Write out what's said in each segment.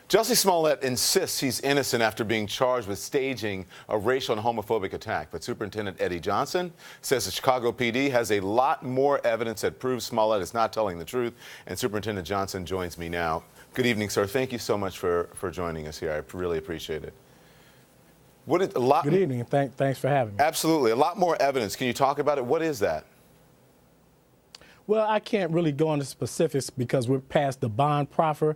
Jussie Smollett insists he's innocent after being charged with staging a racial and homophobic attack. But Superintendent Eddie Johnson says the Chicago PD has a lot more evidence that proves Smollett is not telling the truth. And Superintendent Johnson joins me now. Good evening, sir. Thank you so much for joining us here. I really appreciate it. Good evening. Thanks for having me. Absolutely. A lot more evidence. Can you talk about it? What is that? Well, I can't really go into specifics because we're past the bond proffer.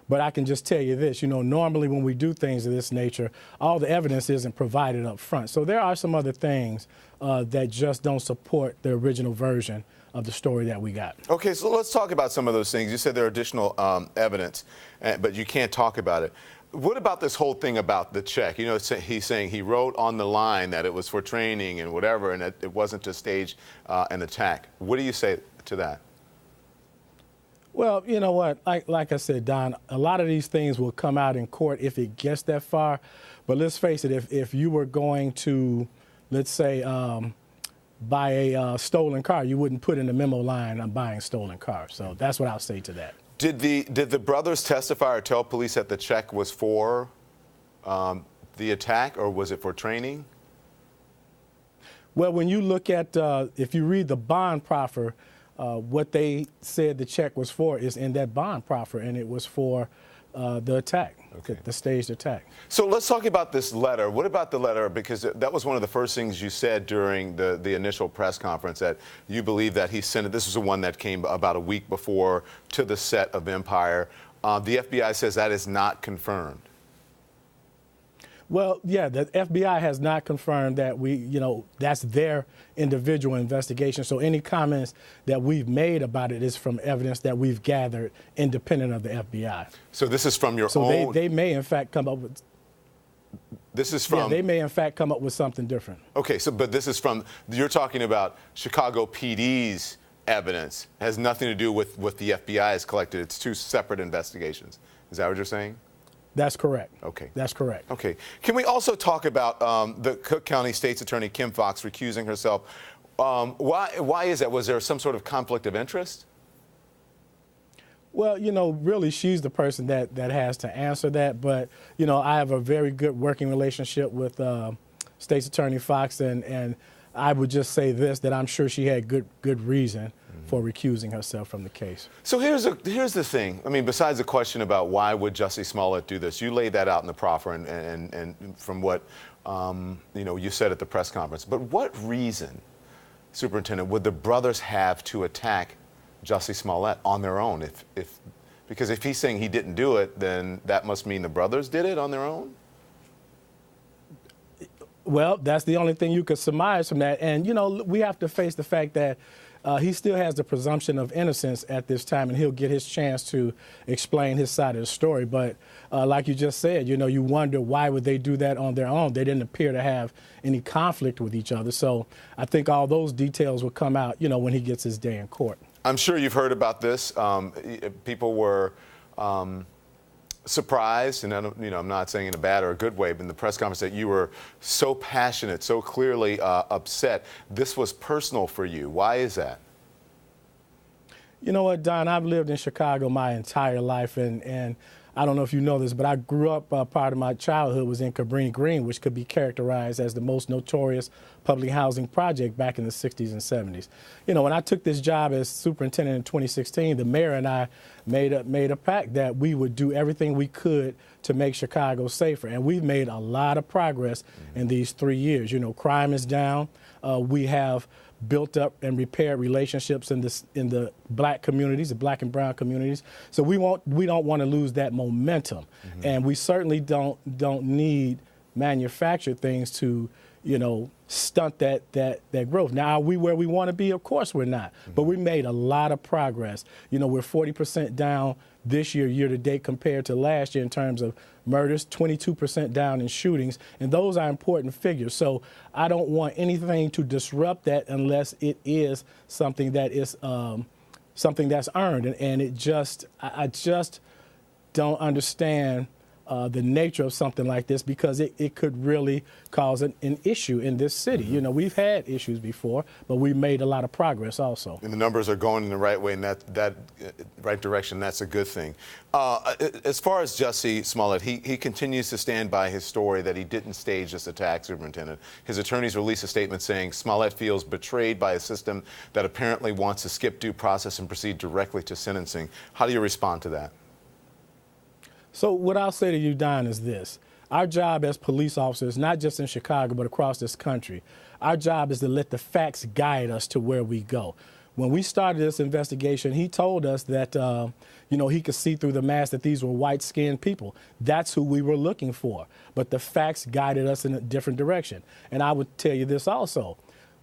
But I can just tell you this, normally when we do things of this nature, all the evidence isn't provided up front. So there are some other things that just don't support the original version of the story that we got. Okay, so let's talk about some of those things. You said there are additional evidence, but you can't talk about it. What about this whole thing about the check? He's saying he wrote on the line that it was for training and whatever, and it wasn't to stage an attack. What do you say to that? Well, you know what, like I said, Don, a lot of these things will come out in court if it gets that far. But let's face it, if you were going to, let's say, buy a stolen car, you wouldn't put in the memo line, I'm buying a stolen car. So that's what I'll say to that. Did the brothers testify or tell police that the check was for the attack, or was it for training? Well, when you look at, if you read the bond proffer, what they said the check was for is in that bond proffer, and it was for the attack, the staged attack. So let's talk about this letter. What about the letter? Because that was one of the first things you said during the initial press conference, that you believe that he sent it. This was the one that came about a week before to the set of Empire. The FBI says that is not confirmed. Well, yeah, the FBI has not confirmed that that's their individual investigation. So any comments that we've made about it is from evidence that we've gathered independent of the FBI. So this is from your own. So they may in fact come up with. This is from. Yeah, they may in fact come up with something different. Okay, but this is from. You're talking about Chicago PD's evidence. It has nothing to do with what the FBI has collected. It's two separate investigations. Is that what you're saying? That's correct. Okay. That's correct. Okay. Can we also talk about the Cook County State's Attorney Kim Foxx recusing herself? Why is that? Was there some sort of conflict of interest? Well, really she's the person that has to answer that. But, I have a very good working relationship with State's Attorney Foxx, and I would just say this, that I'm sure she had good reason for recusing herself from the case. So here's the thing. I mean, besides the question about why would Jussie Smollett do this, you laid that out in the proffer and from what you said at the press conference. But what reason, Superintendent, would the brothers have to attack Jussie Smollett on their own? Because if he's saying he didn't do it, then that must mean the brothers did it on their own? Well, that's the only thing you could surmise from that. And, we have to face the fact that he still has the presumption of innocence at this time, and he'll get his chance to explain his side of the story. But like you just said, you wonder why would they do that on their own? They didn't appear to have any conflict with each other. So I think all those details will come out, when he gets his day in court. I'm sure you've heard about this. People were surprised, and I'm not saying in a bad or a good way, but in the press conference that you were so passionate, so clearly upset. This was personal for you. Why is that? You know what, Don? I've lived in Chicago my entire life, and I don't know if you know this, but I grew up, part of my childhood was in Cabrini Green, which could be characterized as the most notorious public housing project back in the 60s and 70s. When I took this job as superintendent in 2016, the mayor and I made a pact that we would do everything we could to make Chicago safer. And we've made a lot of progress in these 3 years. Crime is down. We have built up and repaired relationships in the black communities, the black and brown communities. So we don't want to lose that momentum, and we certainly don't need manufactured things to stunt that growth. Now, are we where we want to be? Of course we're not, but we made a lot of progress. We're 40% down this year to date compared to last year in terms of murders, 22% down in shootings, and those are important figures. So I don't want anything to disrupt that unless it is something that is something that's earned, and I just don't understand the nature of something like this, because it could really cause an issue in this city. You know, we've had issues before, but we made a lot of progress also. And the numbers are going in the right way, and that right direction. That's a good thing. As far as Jussie Smollett, he continues to stand by his story that he didn't stage this attack, Superintendent. His attorneys released a statement saying Smollett feels betrayed by a system that apparently wants to skip due process and proceed directly to sentencing. How do you respond to that? So what I'll say to you, Don, is this. Our job as police officers, not just in Chicago, but across this country, our job is to let the facts guide us to where we go. When we started this investigation, he told us that, you know, he could see through the mask that these were white-skinned people. That's who we were looking for. But the facts guided us in a different direction. And I would tell you this also.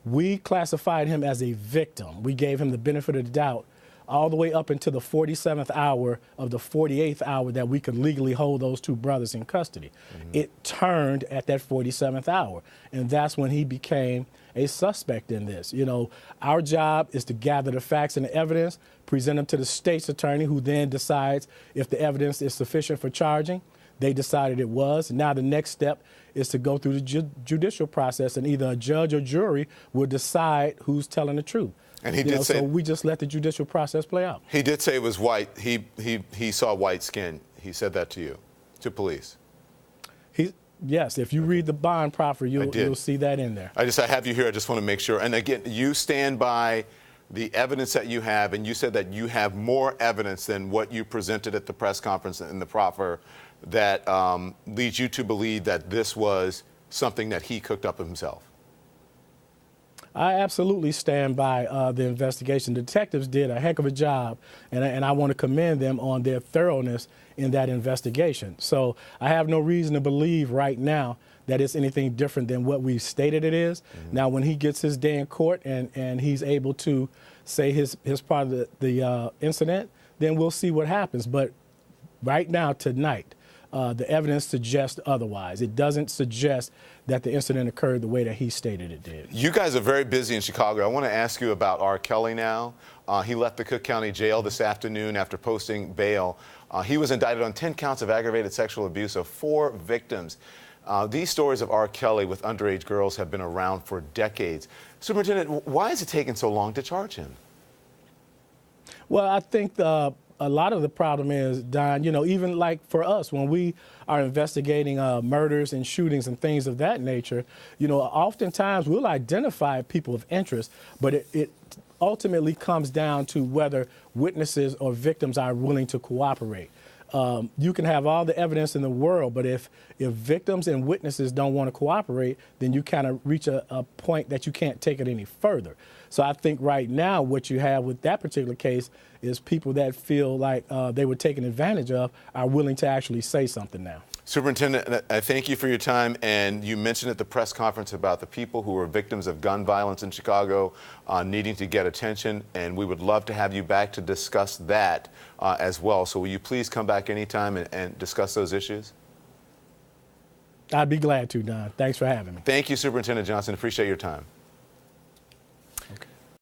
We classified him as a victim. We gave him the benefit of the doubt all the way up until the 47th hour of the 48th hour that we could legally hold those two brothers in custody. It turned at that 47th hour, and that's when he became a suspect in this. You know, our job is to gather the facts and the evidence, present them to the state's attorney, who then decides if the evidence is sufficient for charging. They decided it was. Now the next step is to go through the judicial process, and either a judge or jury will decide who's telling the truth. And he did say, so we just let the judicial process play out. He did say it was white. He saw white skin. He said that to you, to police. Yes, if you read the bond proffer, you'll see that in there. I have you here. I just want to make sure. And again, you stand by the evidence that you have, and you said that you have more evidence than what you presented at the press conference in the proffer that leads you to believe that this was something that he cooked up himself. I absolutely stand by the investigation. The detectives did a heck of a job, and I want to commend them on their thoroughness in that investigation. So I have no reason to believe right now that it's anything different than what we've stated it is. Now, when he gets his day in court and he's able to say his part of the incident, then we'll see what happens. But right now, tonight, the evidence suggests otherwise. It doesn't suggest that the incident occurred the way that he stated it did. You guys are very busy in Chicago. I want to ask you about R. Kelly now. He left the Cook County Jail this afternoon after posting bail. He was indicted on 10 counts of aggravated sexual abuse of 4 victims. These stories of R. Kelly with underage girls have been around for decades. Superintendent, why is it taking so long to charge him? Well, I think a lot of the problem is, Don, you know, even like for us, when we are investigating murders and shootings and things of that nature, you know, oftentimes we'll identify people of interest, but it ultimately comes down to whether witnesses or victims are willing to cooperate. You can have all the evidence in the world, but if victims and witnesses don't want to cooperate, then you kind of reach a point that you can't take it any further. So I think right now what you have with that particular case is people that feel like they were taken advantage of are willing to actually say something now. Superintendent, I thank you for your time, and you mentioned at the press conference about the people who were victims of gun violence in Chicago needing to get attention, and we would love to have you back to discuss that as well. So will you please come back anytime and discuss those issues? I'd be glad to, Don. Thanks for having me. Thank you, Superintendent Johnson. Appreciate your time.